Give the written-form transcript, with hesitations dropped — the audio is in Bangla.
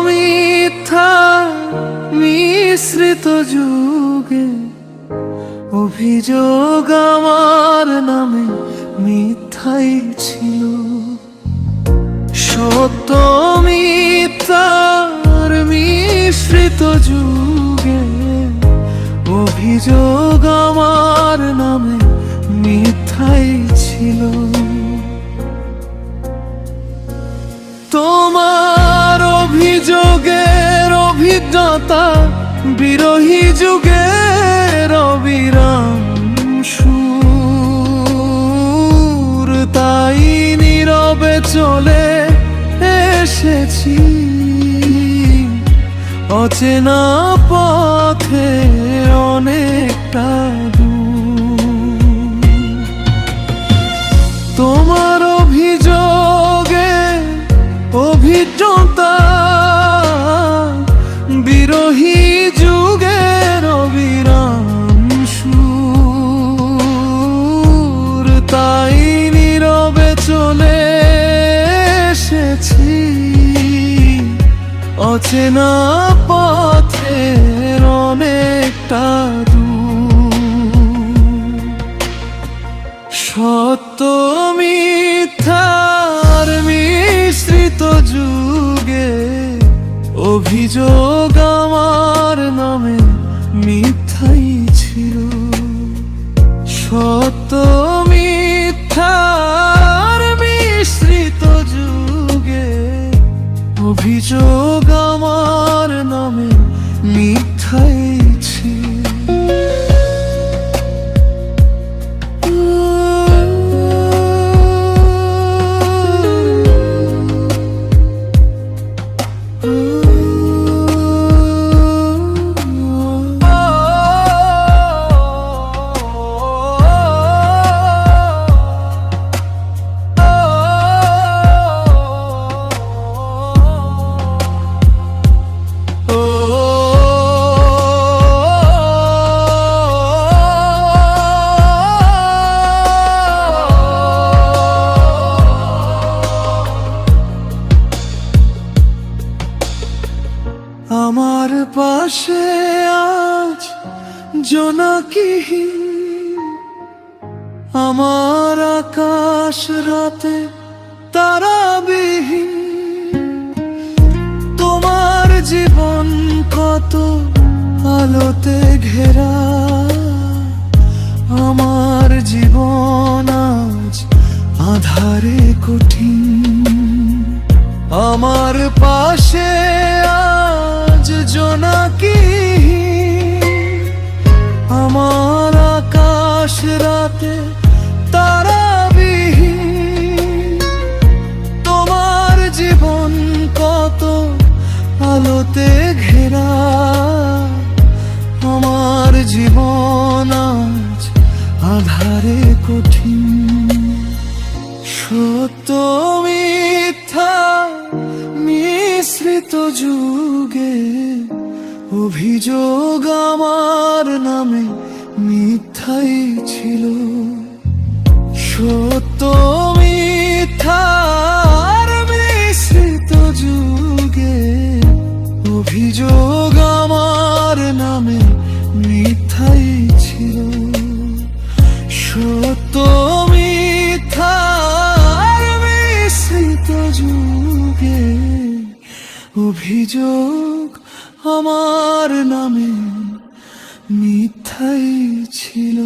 মিথ্যা মিশ্রিত যুগে অভিযোগ আমার নামে মিথ্যাই ছিল। সত্য মিথ্যার মিশ্রিত যুগে অভিযোগ আমার নামে মিথ্যাই ছিল। তোমার অভিযোগের অভিজ্ঞতা বিরহী যুগের অবিরাম সুর, তাই নীরবে চলে এসেছি অচেনা পথে অনেকটা দূর। তোমার অভিযোগে অভিজ্ঞতা বিরহী যুগের অবিরাম সুর, তাই নীরবে চলে এসেছি অচেনা পথের অনেকটা দূর। সত্য মিথ্যার মিশ্রিত যুগে অভিযোগ আমার নামে মিথ্যাই ছিল। সত্য মিথ্যার মিশ্রিত যুগে অভিযোগ আমার নামে মিথ্যাই ছিল। আমার পাশে আজ জোনাকিহীন, আমার আকাশ রাতে তারাবিহীন। তোমার জীবন কত আলোতে ঘেরা, আমার জীবন আজ আধারে কঠিন। আমার পাশে আজ জোনাকিহীন, আমার আকাশ রাতে তারাবিহীন। তোমার জীবন কত আলোতে ঘেরা, আমার জীবন আজ আধারে কঠিন। সত্য মিথ্যা মিশ্রিত যুগে অভিযোগ আমার নামে মিথ্যাই ছিল। সত্য মিথ্যার মিশ্রিত যুগে অভিযোগ আমার নামে মিথ্যাই ছিল। সত্য মিথ্যার মিশ্রিত যুগে অভিযোগ আমার নামে মিথ্যাই ছিল।